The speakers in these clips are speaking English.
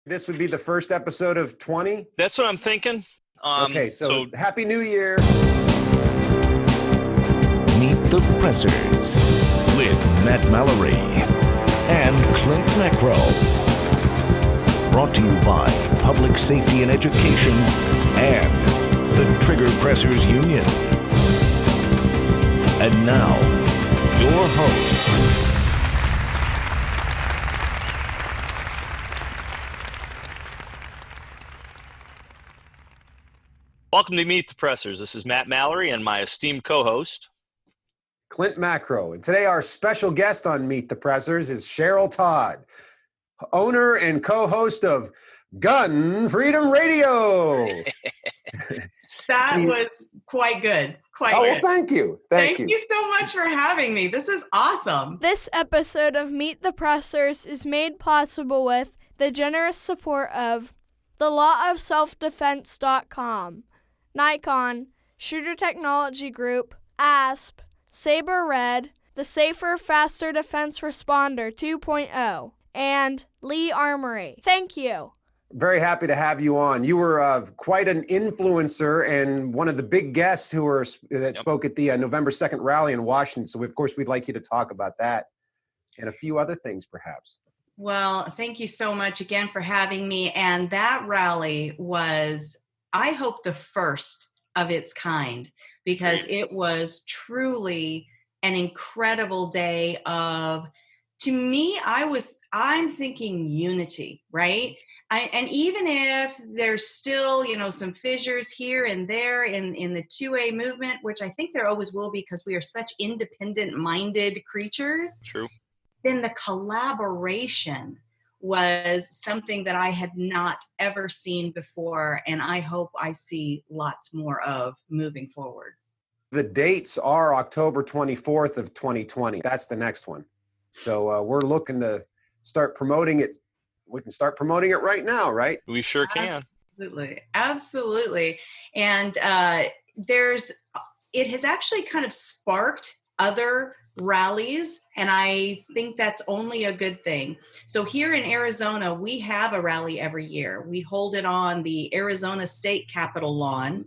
This would be the first episode of 20? That's what I'm thinking. Okay, so Happy New Year. Meet the Pressers with Matt Mallory and Clint Macro. Brought to you by Public Safety and Education and the Trigger Pressers Union. And now, your hosts. Welcome to Meet the Pressers. This is Matt Mallory and my esteemed co-host, Clint Macro. And today our special guest on Meet the Pressers is Cheryl Todd, owner and co-host of Gun Freedom Radio. That was quite good. Well, thank you. Thank you so much for having me. This is awesome. This episode of Meet the Pressers is made possible with the generous support of the lawofselfdefense.com, Nikon, Shooter Technology Group, ASP, Saber Red, the Safer, Faster Defense Responder 2.0, and Lee Armory. Thank you. Very happy to have you on. You were quite an influencer and one of the big guests that spoke at the November 2nd rally in Washington. So, of course, we'd like you to talk about that and a few other things, perhaps. Well, thank you so much again for having me. And that rally was, I hope, the first of its kind, because it was truly an incredible day of, to me, I'm thinking unity, right? And even if there's still, some fissures here and there in the 2A movement, which I think there always will be because we are such independent-minded creatures. True. Then the collaboration was something that I had not ever seen before, and I hope I see lots more of moving forward. The dates are October 24th of 2020. That's the next one. So we're looking to start promoting it. We can start promoting it right now, right? We sure can. Absolutely. And it has actually kind of sparked other rallies, and I think that's only a good thing. So here in Arizona, we have a rally every year. We hold it on the Arizona State Capitol lawn,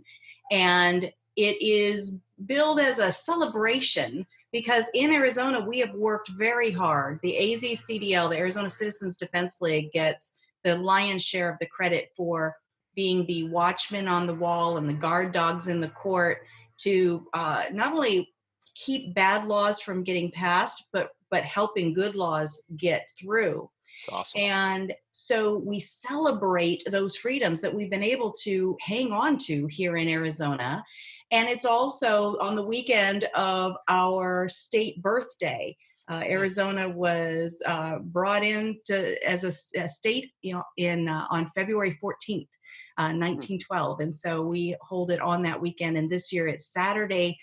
and it is billed as a celebration because in Arizona, we have worked very hard. The AZCDL, the Arizona Citizens Defense League, gets the lion's share of the credit for being the watchman on the wall and the guard dogs in the court to not only keep bad laws from getting passed, but helping good laws get through. That's awesome. And so we celebrate those freedoms that we've been able to hang on to here in Arizona. And it's also on the weekend of our state birthday. Arizona was brought in as a state, on February 14th, 1912. And so we hold it on that weekend. And this year it's Saturday,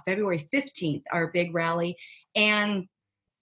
February 15th, our big rally. And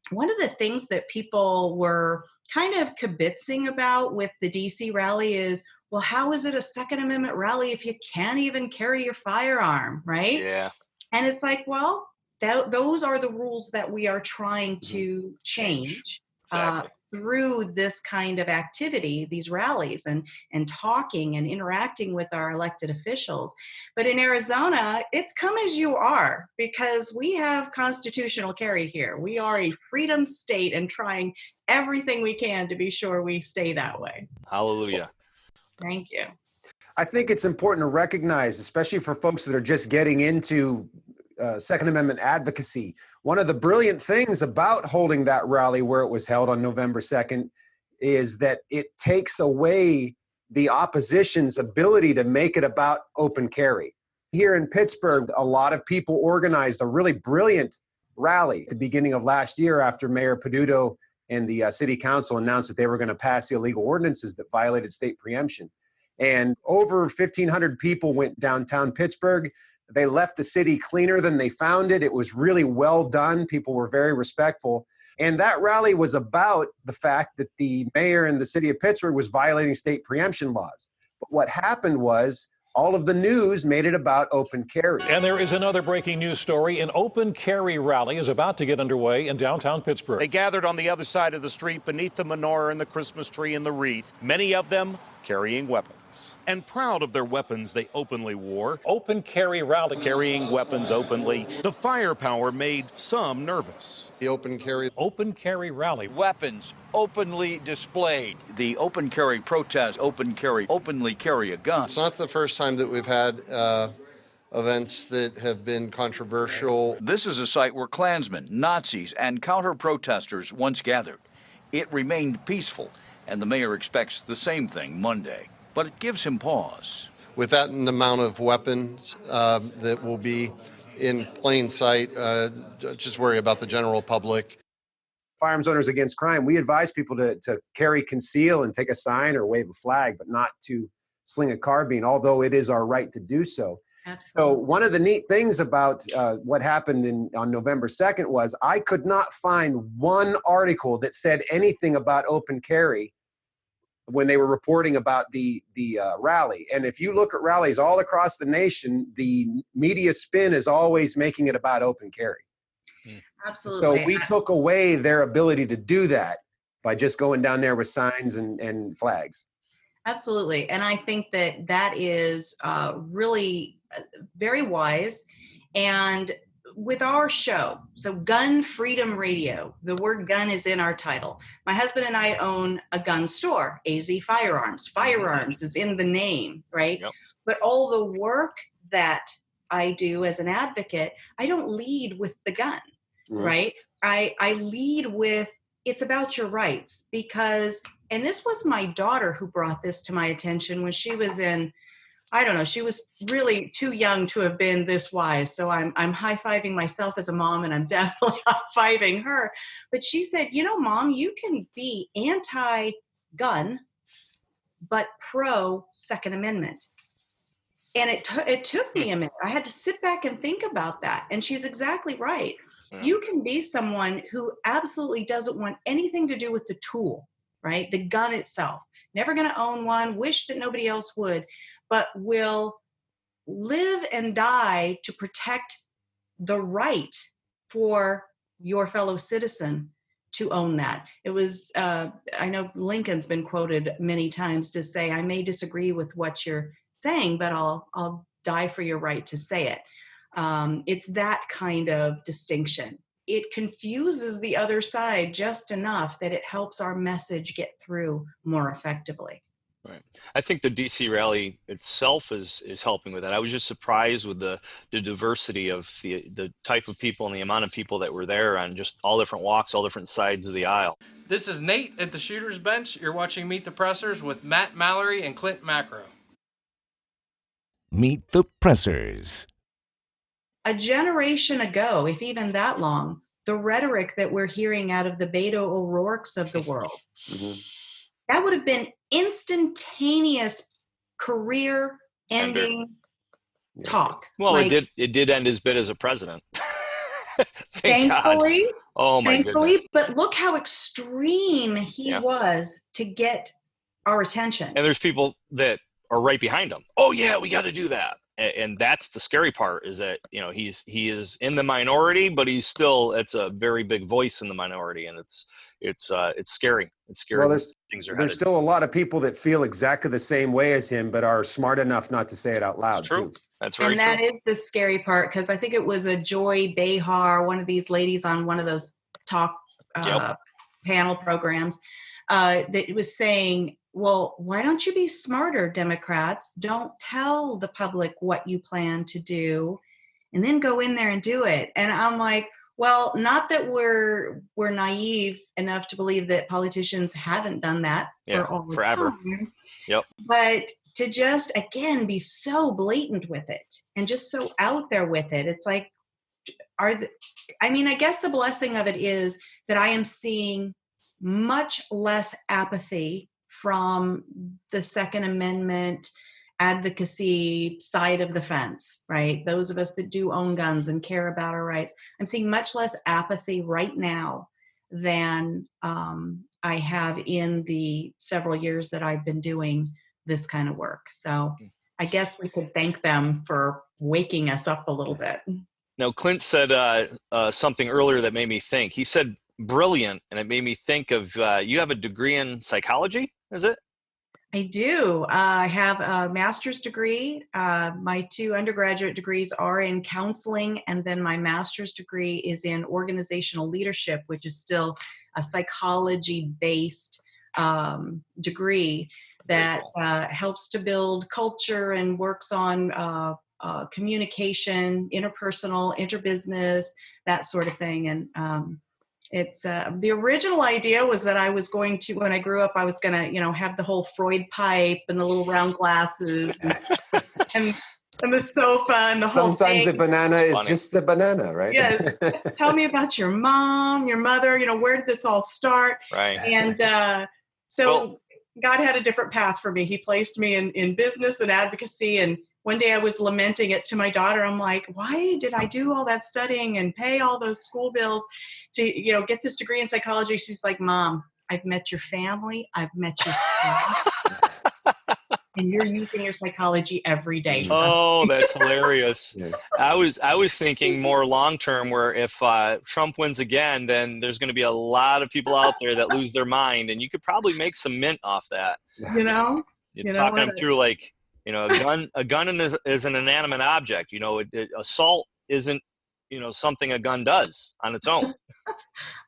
one of the things that people were kind of kibitzing about with the DC rally is, well, how is it a Second Amendment rally if you can't even carry your firearm, right? Yeah. And it's like, well, those are the rules that we are trying to change. Exactly. Through this kind of activity, these rallies and talking and interacting with our elected officials. But in Arizona, it's come as you are because we have constitutional carry here. We are a freedom state and trying everything we can to be sure we stay that way. Hallelujah. Thank you. I think it's important to recognize, especially for folks that are just getting into Second Amendment advocacy, one of the brilliant things about holding that rally where it was held on November 2nd is that it takes away the opposition's ability to make it about open carry. Here in Pittsburgh, a lot of people organized a really brilliant rally at the beginning of last year after Mayor Peduto and the city council announced that they were going to pass illegal ordinances that violated state preemption. And over 1,500 people went downtown Pittsburgh. They left the city cleaner than they found it. It was really well done. People were very respectful. And that rally was about the fact that the mayor in the city of Pittsburgh was violating state preemption laws. But what happened was all of the news made it about open carry. And there is another breaking news story. An open carry rally is about to get underway in downtown Pittsburgh. They gathered on the other side of the street beneath the menorah and the Christmas tree and the wreath, many of them carrying weapons. And proud of their weapons they openly wore. Open carry rally. Carrying weapons openly. The firepower made some nervous. The open carry rally. Weapons openly displayed. The open carry protest, openly carry a gun. It's not the first time that we've had events that have been controversial. This is a site where Klansmen, Nazis, and counter-protesters once gathered. It remained peaceful, and the mayor expects the same thing Monday. But it gives him pause. With that amount of weapons that will be in plain sight, just worry about the general public. Firearms Owners Against Crime, we advise people to carry, conceal, and take a sign or wave a flag, but not to sling a carbine, although it is our right to do so. Absolutely. So one of the neat things about what happened on November 2nd was I could not find one article that said anything about open carry when they were reporting about the rally. And if you look at rallies all across the nation, the media spin is always making it about open carry. Absolutely. So we took away their ability to do that by just going down there with signs and flags. Absolutely. And I think that is really very wise. And with our show, so Gun Freedom Radio, the word gun is in our title. My husband and I own a gun store, AZ Firearms. Firearms is in the name, right? Yep. But all the work that I do as an advocate, I don't lead with the gun, right? I lead with, it's about your rights, because, and this was my daughter who brought this to my attention when she was in, I don't know, she was really too young to have been this wise. So I'm high-fiving myself as a mom, and I'm definitely high-fiving her. But she said, you know, Mom, you can be anti-gun, but pro-Second Amendment. And it took me a minute. I had to sit back and think about that. And she's exactly right. Yeah. You can be someone who absolutely doesn't want anything to do with the tool, right? The gun itself. Never going to own one, wish that nobody else would, but will live and die to protect the right for your fellow citizen to own that. It was, I know Lincoln's been quoted many times to say, I may disagree with what you're saying, but I'll die for your right to say it. It's that kind of distinction. It confuses the other side just enough that it helps our message get through more effectively. Right. I think the DC rally itself is helping with that. I was just surprised with the diversity of the type of people and the amount of people that were there on just all different walks, all different sides of the aisle. This is Nate at the Shooter's Bench. You're watching Meet the Pressers with Matt Mallory and Clint Macro. Meet the Pressers. A generation ago, if even that long, the rhetoric that we're hearing out of the Beto O'Rourke's of the world, that would have been instantaneous career-ending talk. Well, like, it did end his bid as a president. Thankfully. God. Oh my goodness. But look how extreme he was to get our attention. And there's people that are right behind him. Oh yeah, we got to do that. And that's the scary part, is that, you know, he is in the minority, but he's still, it's a very big voice in the minority, and it's scary. It's scary. Well, things are there's still a lot of people that feel exactly the same way as him, but are smart enough not to say it out loud. That's true. Too. That's very true. And that is the scary part, because I think it was a Joy Behar, one of these ladies on one of those talk panel programs, that was saying, well, why don't you be smarter, Democrats? Don't tell the public what you plan to do, and then go in there and do it. And I'm like, well, not that we're naive enough to believe that politicians haven't done that for all the forever. time. Yep. But to just, again, be so blatant with it and just so out there with it, it's like, I guess the blessing of it is that I am seeing much less apathy from the Second Amendment advocacy side of the fence, right? Those of us that do own guns and care about our rights. I'm seeing much less apathy right now than I have in the several years that I've been doing this kind of work. So I guess we could thank them for waking us up a little bit. Now, Clint said something earlier that made me think. He said brilliant, and it made me think of you have a degree in psychology, is it? I do. I have a master's degree. My 2 undergraduate degrees are in counseling, and then my master's degree is in organizational leadership, which is still a psychology-based degree that helps to build culture and works on communication, interpersonal, interbusiness, that sort of thing. And it's the original idea was that I was going to, when I grew up, I was going to, have the whole Freud pipe and the little round glasses and the sofa and the whole Sometimes thing. a banana is just a banana, right? Yes. Tell me about your mom, your mother, where did this all start? Right. And so God had a different path for me. He placed me in business and advocacy. And one day I was lamenting it to my daughter. I'm like, why did I do all that studying and pay all those school bills to, get this degree in psychology? She's like, Mom, I've met your family. I've met your staff. And you're using your psychology every day. Oh, that's hilarious. Yeah. I was thinking more long term, where if Trump wins again, then there's going to be a lot of people out there that lose their mind, and you could probably make some mint off that. You're talking them through like, a gun is an inanimate object. Assault isn't, something a gun does on its own.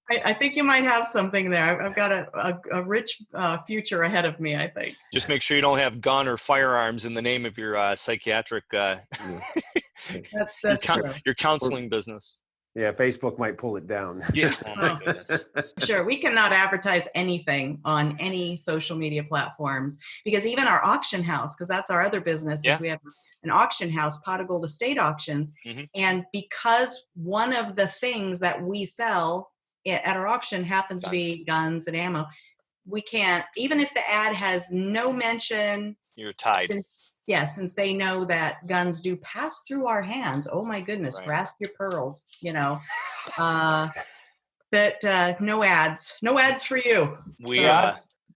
I think you might have something there. I've got a rich future ahead of me, I think. Just make sure you don't have gun or firearms in the name of your psychiatric, That's true. your counseling business. Yeah, Facebook might pull it down. Yeah. Oh my goodness. Sure. We cannot advertise anything on any social media platforms, because even our auction house, because that's our other business, is we have an auction house, Pot of Gold Estate Auctions. Mm-hmm. And because one of the things that we sell at our auction happens to be guns and ammo, we can't, even if the ad has no mention. You're tied. Since they know that guns do pass through our hands. Oh my goodness, grasp your pearls, that no ads for you.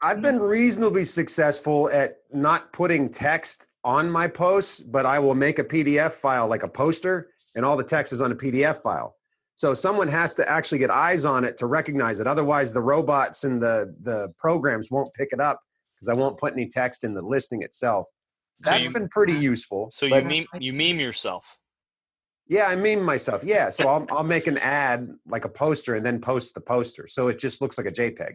I've been reasonably successful at not putting text on my posts, but I will make a PDF file like a poster, and all the text is on a PDF file. So someone has to actually get eyes on it to recognize it. Otherwise, the robots and the programs won't pick it up, because I won't put any text in the listing itself. That's been pretty useful. So you meme yourself. Yeah, I meme myself. Yeah, so I'll make an ad like a poster and then post the poster, so it just looks like a JPEG.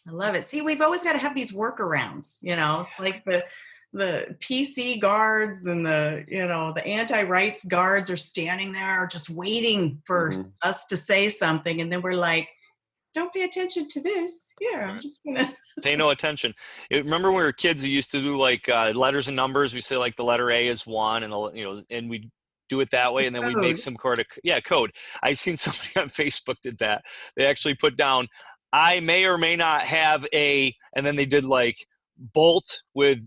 I love it. See, we've always got to have these workarounds. It's like the PC guards and the anti-rights guards are standing there just waiting for us to say something, and then we're like, don't pay attention to this. Yeah, I'm just gonna pay no attention. Remember when we were kids, we used to do like letters and numbers. We say like the letter A is 1, and and we do it that way, and then we make some code. I seen somebody on Facebook did that. They actually put down, I may or may not have a, and then they did like bolt with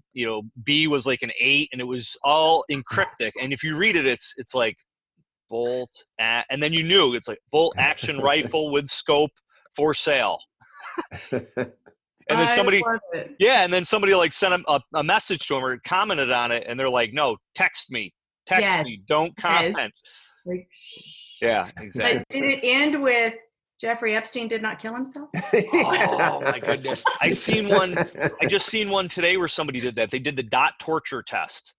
B was like an 8, and it was all in cryptic. And if you read it, it's like bolt and then it's like bolt action rifle with scope for sale. And then somebody like sent a message to him or commented on it, and they're like, no, text me, don't comment. Yeah, exactly. But did it end with Jeffrey Epstein did not kill himself? Oh my goodness. I just seen one today where somebody did that. They did the dot torture test,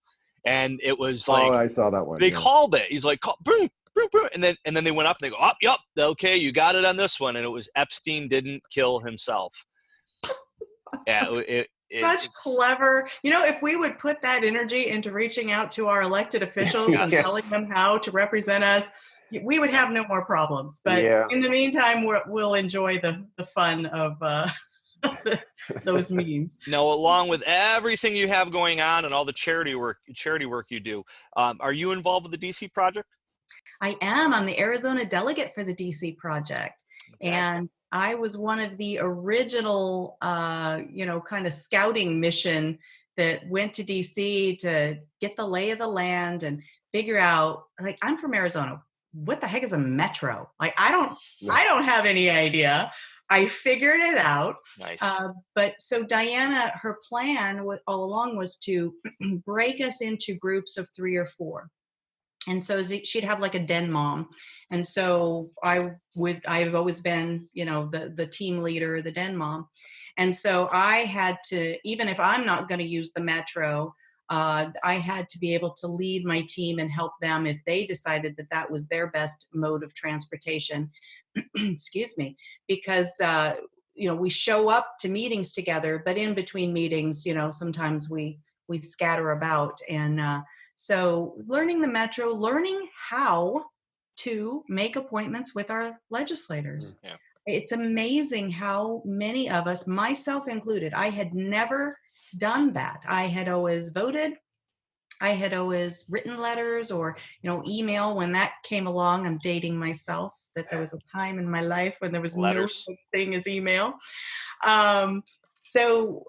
and it was like, I saw that one. They called it. He's like, boom, boom, boom. And then they went up and they go, oh, yep, okay, you got it on this one. And it was Epstein didn't kill himself. Yeah, such clever. If we would put that energy into reaching out to our elected officials and telling them how to represent us, we would have no more problems. But in the meantime, we'll enjoy the fun of those memes. Now, along with everything you have going on and all the charity work you do, are you involved with the DC project? I am. I'm the Arizona delegate for the DC project. Okay. And I was one of the original, kind of scouting mission that went to DC to get the lay of the land and figure out, like, I'm from Arizona. What the heck is a metro? Like, I don't have any idea. I figured it out. Nice. But so Diana, her plan all along was to break us into groups of 3 or 4. And so she'd have like a den mom. And so I've always been, the team leader, the den mom. And so I had to, even if I'm not going to use the metro, I had to be able to lead my team and help them if they decided that that was their best mode of transportation. Excuse me, because, we show up to meetings together, but in between meetings, sometimes we scatter about. And so learning the metro, learning how to make appointments with our legislators. Yeah. It's amazing how many of us, myself included, I had never done that. I had always voted. I had always written letters or, email when that came along. I'm dating myself, that there was a time in my life when there was no such thing as email. So,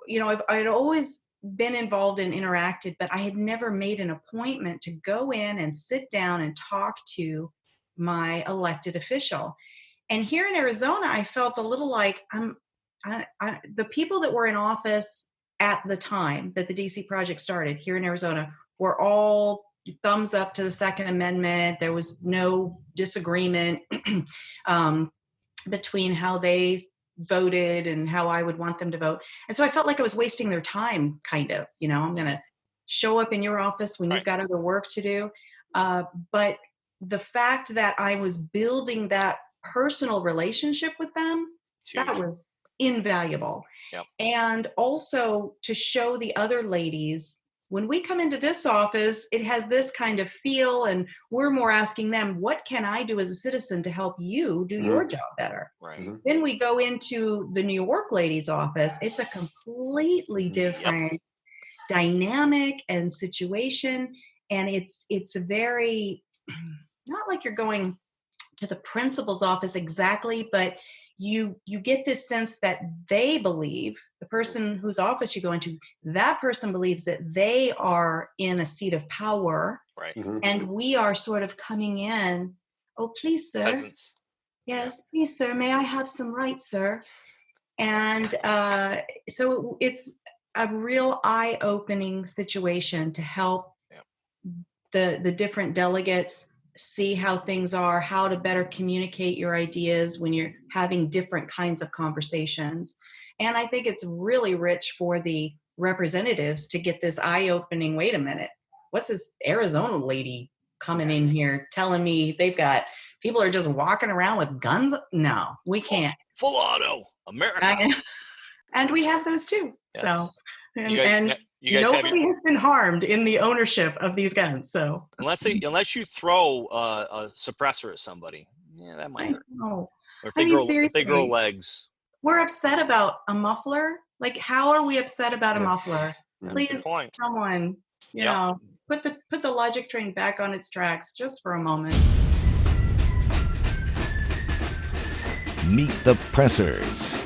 I'd always been involved and interacted, but I had never made an appointment to go in and sit down and talk to my elected official. And here in Arizona, I felt a little like the people that were in office at the time that the DC project started here in Arizona were all thumbs up to the Second Amendment. There was no disagreement between how they voted and how I would want them to vote. And so I felt like I was wasting their time, kind of. I'm going to show up in your office when you've got other work to do. But the fact that I was building that personal relationship with them, that was invaluable. Yep. And also to show the other ladies, when we come into this office, it has this kind of feel, and we're more asking them, what can I do as a citizen to help you do your job better? Right. Then we go into the New York ladies' office. It's a completely different dynamic and situation. And it's a very, not like you're going to the principal's office exactly, but you get this sense that they believe, the person whose office you go into, that person believes that they are in a seat of power. Right. And we are sort of coming in, oh, please, sir. Peasants. Yes, please, sir. May I have some rights, sir? And so it's a real eye-opening situation to help the different delegates see how things are, how to better communicate your ideas when you're having different kinds of conversations. And I think it's really rich for the representatives to get this eye-opening, wait a minute, what's this Arizona lady coming in here telling me they've got, people are just walking around with guns? No, we can't. Full auto, America. And we have those too. Yes. So, you guys nobody has been harmed in the ownership of these guns. So unless you throw a suppressor at somebody, that might hurt. Or if they grow legs. We're upset about a muffler. Like, how are we upset about a muffler? Please, someone, put the logic train back on its tracks just for a moment. Meet the Pressers.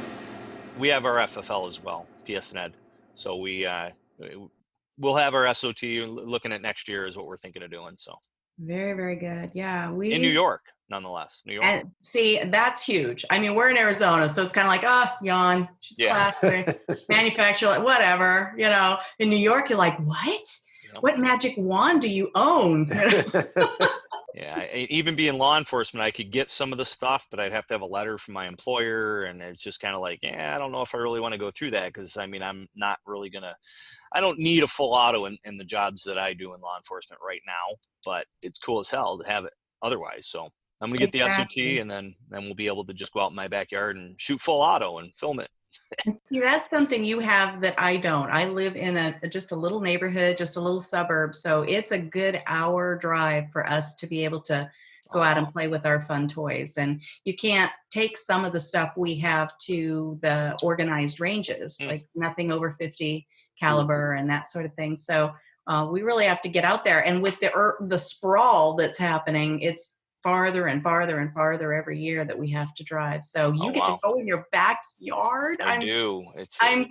We have our FFL as well, PS&Ed. So we'll have our SOT. Looking at next year is what we're thinking of doing. So very, very good. Yeah, in New York, nonetheless. New York. And see, that's huge. I mean, we're in Arizona, so it's kind of like, yawn. She's classic, manufacturer, whatever. In New York, you're like, what? Yep. What magic wand do you own? Yeah, even being law enforcement, I could get some of the stuff, but I'd have to have a letter from my employer, and it's just kind of like, I don't know if I really want to go through that, because I'm not really I don't need a full auto in the jobs that I do in law enforcement right now, but it's cool as hell to have it otherwise. So I'm going to get the SOT, and then we'll be able to just go out in my backyard and shoot full auto and film it. See, that's something you have that I don't. I live in just a little neighborhood, just a little suburb. So it's a good hour drive for us to be able to go out and play with our fun toys. And you can't take some of the stuff we have to the organized ranges, like nothing over 50 caliber and that sort of thing. So we really have to get out there. And with the sprawl that's happening, it's farther and farther and farther every year that we have to drive. So you get to go in your backyard. I'm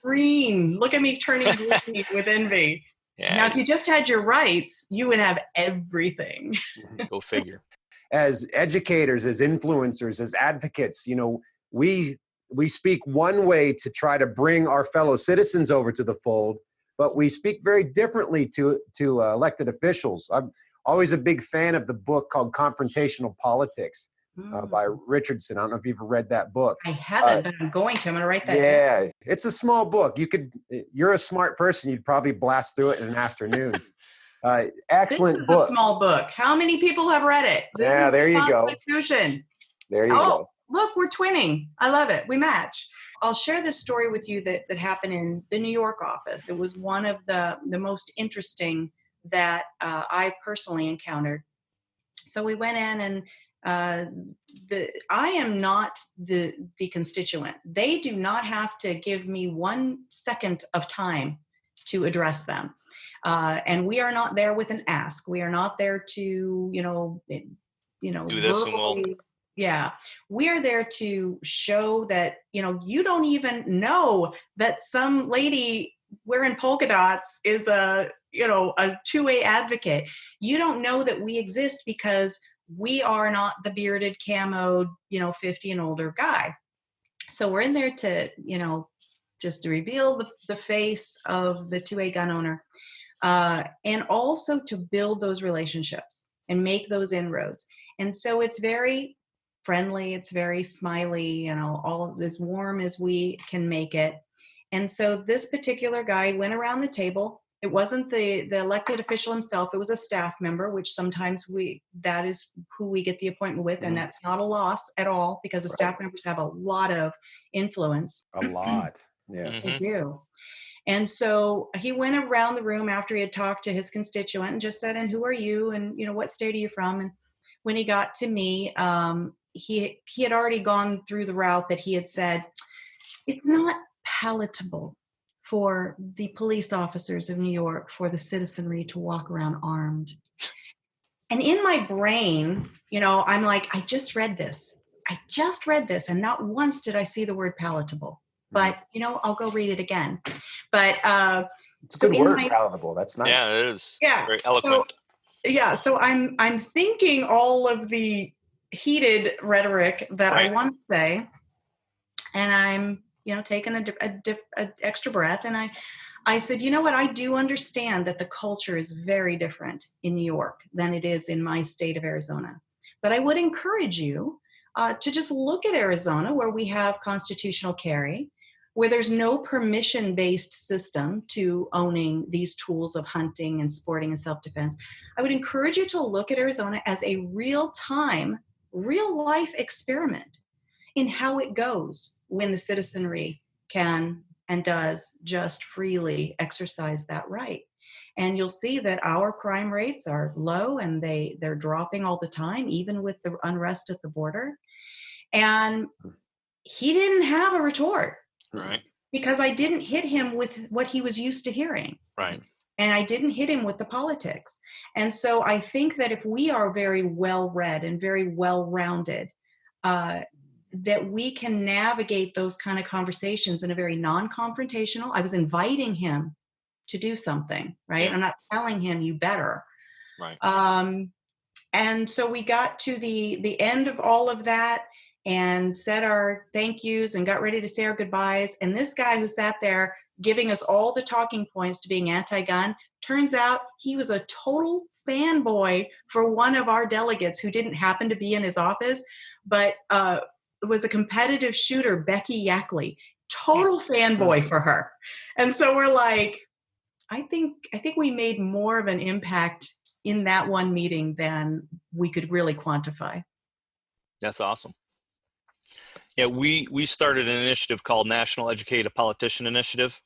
green. Look at me turning green with envy. Yeah. Now, if you just had your rights, you would have everything. Go figure. As educators, as influencers, as advocates, we speak one way to try to bring our fellow citizens over to the fold, but we speak very differently to elected officials. I'm always a big fan of the book called Confrontational Politics by Richardson. I don't know if you've read that book. I haven't, but I'm going to. I'm going to write that down. Yeah, it's a small book. You're a smart person. You'd probably blast through it in an afternoon. Excellent book. A small book. How many people have read it? Yeah, there you go. There you go. Look, we're twinning. I love it. We match. I'll share this story with you that happened in the New York office. It was one of the most interesting that I personally encountered. So we went in, and I am not the constituent. They do not have to give me 1 second of time to address them. And we are not there with an ask. We are not there to, do this and we'll. Yeah, we are there to show that, you don't even know that some lady wearing polka dots is a 2A advocate. You don't know that we exist because we are not the bearded, camoed, 50 and older guy. So we're in there to, just to reveal the face of the 2A gun owner, and also to build those relationships and make those inroads. And so it's very friendly, it's very smiley, all as warm as we can make it. And so this particular guy went around the table. It wasn't the elected official himself, it was a staff member, which sometimes that is who we get the appointment with, and that's not a loss at all, because the staff members have a lot of influence. A lot, yeah. They do. And so he went around the room after he had talked to his constituent and just said, and who are you? And, what state are you from? And when he got to me, he had already gone through the route that he had said, it's not palatable for the police officers of New York, for the citizenry to walk around armed. And in my brain, I'm like, I just read this. And not once did I see the word palatable. But, I'll go read it again. But it's a good word, palatable. That's nice. Yeah, it is. Yeah. Very eloquent. So I'm thinking all of the heated rhetoric that I want to say, and I'm taking a extra breath, and I said, what, I do understand that the culture is very different in New York than it is in my state of Arizona, but I would encourage you to just look at Arizona, where we have constitutional carry, where there's no permission-based system to owning these tools of hunting and sporting and self-defense. I would encourage you to look at Arizona as a real-time, real-life experiment in how it goes when the citizenry can and does just freely exercise that right. And you'll see that our crime rates are low, and they're dropping all the time, even with the unrest at the border. And he didn't have a retort. Right. Because I didn't hit him with what he was used to hearing. Right. And I didn't hit him with the politics. And so I think that if we are very well-read and very well-rounded, that we can navigate those kind of conversations in a very non-confrontational. I was inviting him to do something, right? Yeah. I'm not telling him you better. Right. And so we got to the end of all of that, and said our thank yous and got ready to say our goodbyes. And this guy who sat there giving us all the talking points to being anti-gun, turns out he was a total fanboy for one of our delegates who didn't happen to be in his office, but was a competitive shooter, Becky Yackley. Total fanboy for her. And so we're like, I think we made more of an impact in that one meeting than we could really quantify. That's awesome. Yeah, we started an initiative called National Educate a Politician Initiative,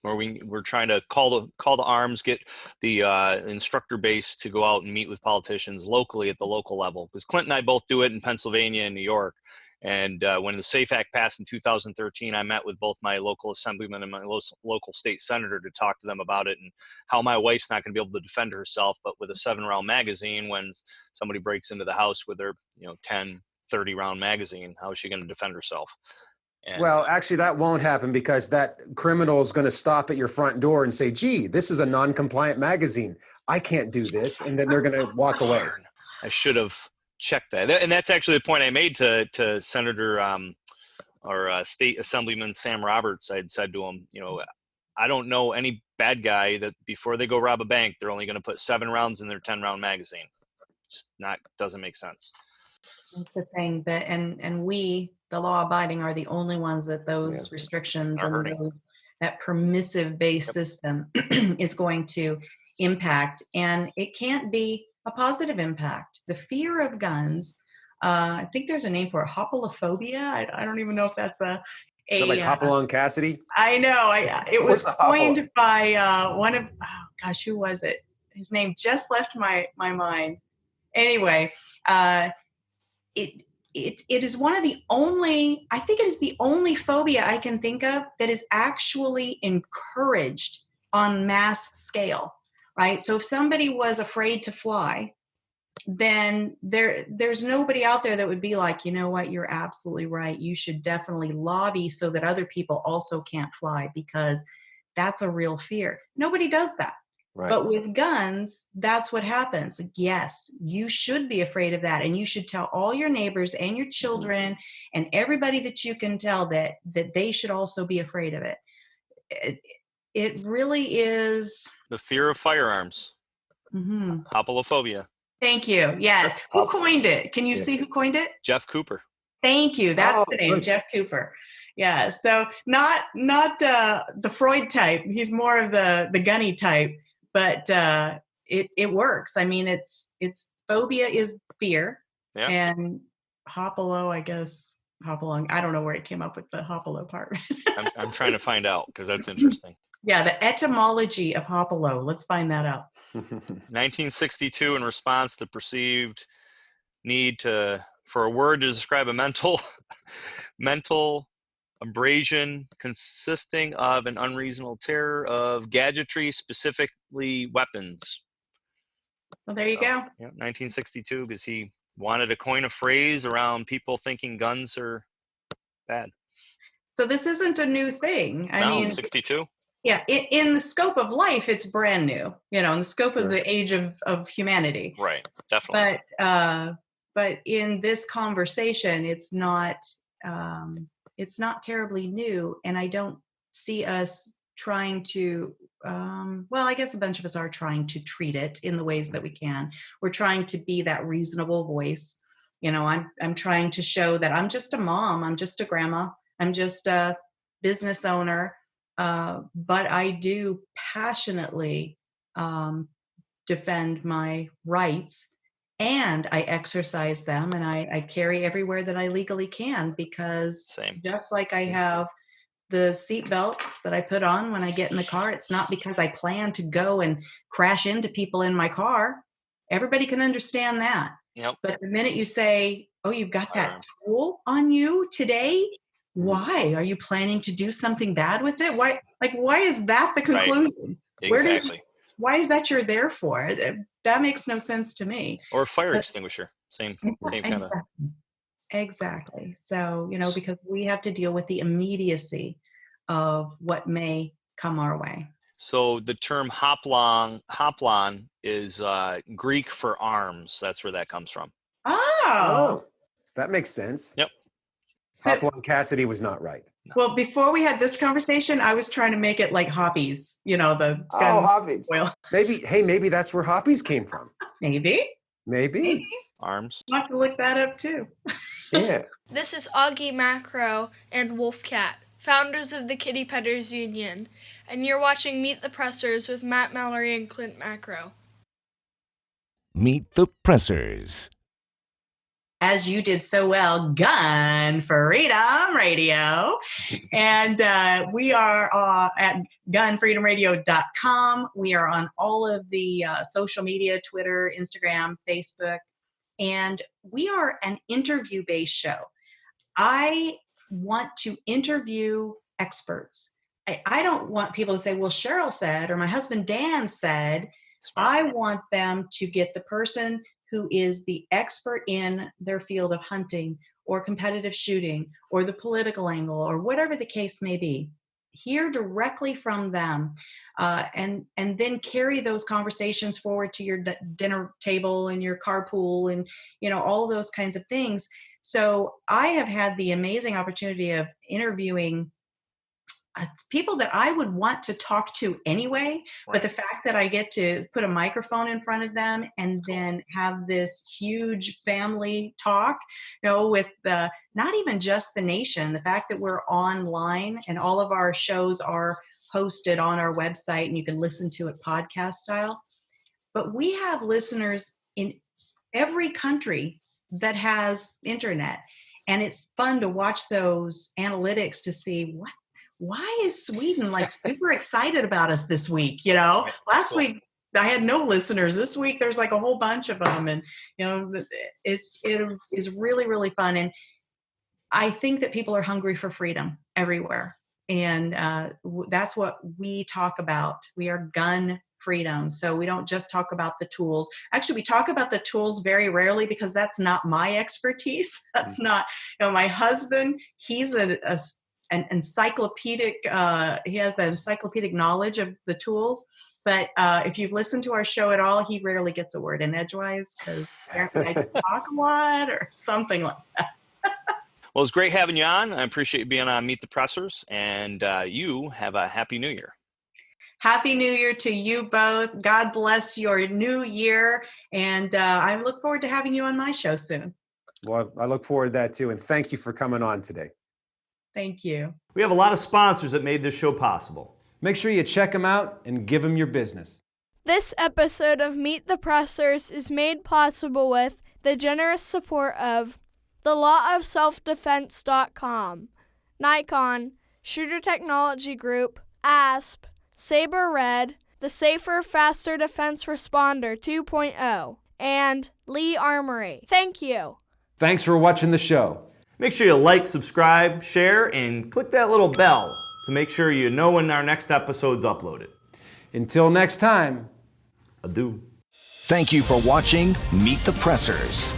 where we're trying to call the arms, get the instructor base to go out and meet with politicians locally at the local level. Because Clint and I both do it in Pennsylvania and New York. And when the SAFE Act passed in 2013, I met with both my local assemblyman and my local state senator to talk to them about it, and how my wife's not going to be able to defend herself, but with a 7-round magazine, when somebody breaks into the house with their 10, 30-round magazine, how is she going to defend herself? And well, actually, that won't happen, because that criminal is going to stop at your front door and say, gee, this is a non-compliant magazine. I can't do this. And then they're going to walk away. I should have check that. And that's actually the point I made to Senator or State Assemblyman Sam Roberts. I had said to him, I don't know any bad guy that before they go rob a bank, they're only going to put 7 rounds in their 10-round magazine. Just doesn't make sense. That's the thing, but and we, the law-abiding, are the only ones that those restrictions and that permissive-based system is going to impact, and it can't be a positive impact. The fear of guns, I think there's a name for it, hoplophobia. I don't even know if that's a like Hopalong Cassidy. I know. It was coined by one of who was it? His name just left my mind. Anyway, it is one of the only, I think it is the only phobia I can think of that is actually encouraged on mass scale, right? So if somebody was afraid to fly, then there's nobody out there that would be like, you know what, you're absolutely right. You should definitely lobby so that other people also can't fly, because that's a real fear. Nobody does that. Right. But with guns, that's what happens. Yes, you should be afraid of that. And you should tell all your neighbors and your children and everybody that you can tell that they should also be afraid of it. It really is. The fear of firearms. Mm-hmm. Hoplophobia. Thank you. Yes. Who coined it? Can you see who coined it? Jeff Cooper. Thank you. That's the name, good. Jeff Cooper. Yeah. So not the Freud type. He's more of the gunny type, but it works. I mean, it's phobia is fear, and hopalo, I guess hopalong. I don't know where it came up with the hopalo part. I'm trying to find out because that's interesting. Yeah, the etymology of hopalo. Let's find that out. 1962, in response to perceived need for a word to describe a mental abrasion consisting of an unreasonable terror of gadgetry, specifically weapons. Well, there you go. Yeah, 1962, because he wanted to coin a phrase around people thinking guns are bad. So this isn't a new thing. I mean, 62. Yeah, in the scope of life, it's brand new. In the scope of the age of humanity. Right, definitely. But in this conversation, it's not terribly new, and I don't see us trying to. Well, I guess a bunch of us are trying to treat it in the ways that we can. We're trying to be that reasonable voice. I'm trying to show that I'm just a mom. I'm just a grandma. I'm just a business owner. But I do passionately defend my rights, and I exercise them, and I carry everywhere that I legally can, because just like I have the seatbelt that I put on when I get in the car, it's not because I plan to go and crash into people in my car. Everybody can understand that. Yep. But the minute you say, oh, you've got that tool on you today, why? Are you planning to do something bad with it? Why is that the conclusion? Right. Exactly. Why is that you're there for? That makes no sense to me. Or a fire extinguisher. Same kind of. Exactly. So, because we have to deal with the immediacy of what may come our way. So the term hoplon is Greek for arms. That's where that comes from. Oh. That makes sense. Yep. Hopalong Cassidy was not right. Well, before we had this conversation, I was trying to make it like hoppies, the gun hoppies. oil. Maybe that's where hoppies came from. Maybe. Arms. I'll have to look that up too. Yeah. This is Augie Macro and Wolfcat, founders of the Kitty Petters Union, and you're watching Meet the Pressers with Matt Mallory and Clint Macro. Meet the Pressers. As you did so well, Gun Freedom Radio. And we are at gunfreedomradio.com. We are on all of the social media, Twitter, Instagram, Facebook. And we are an interview-based show. I want to interview experts. I don't want people to say, well, Cheryl said, or my husband Dan said. I want them to get the person who is the expert in their field of hunting or competitive shooting or the political angle or whatever the case may be. hear directly from them, and then carry those conversations forward to your dinner table and your carpool and all those kinds of things. So I have had the amazing opportunity of interviewing people that I would want to talk to anyway, but the fact that I get to put a microphone in front of them and then have this huge family talk, with not even just the nation, the fact that we're online and all of our shows are hosted on our website and you can listen to it podcast style. But we have listeners in every country that has internet. And it's fun to watch those analytics to see why is Sweden like super excited about us this week? Last week I had no listeners. This week there's like a whole bunch of them, and it is really, really fun. And I think that people are hungry for freedom everywhere, and that's what we talk about. We are gun freedom. So we don't just talk about the tools. Actually, we talk about the tools very rarely because that's not my expertise. That's not. My husband, he's an encyclopedic, he has that encyclopedic knowledge of the tools, but if you've listened to our show at all, he rarely gets a word in edgewise because apparently I talk a lot or something like that. Well, it's great having you on. I appreciate you being on Meet the Pressers, and you have a Happy New Year. Happy New Year to you both. God bless your new year, and I look forward to having you on my show soon. Well, I look forward to that too, and thank you for coming on today. Thank you. We have a lot of sponsors that made this show possible. Make sure you check them out and give them your business. This episode of Meet the Pressers is made possible with the generous support of the lawofselfdefense.com, Nikon, Shooter Technology Group, ASP, Saber Red, the Safer, Faster Defense Responder 2.0, and Lee Armory. Thank you. Thanks for watching the show. Make sure you like, subscribe, share, and click that little bell to make sure you know when our next episode's uploaded. Until next time, adieu. Thank you for watching Meet the Pressers.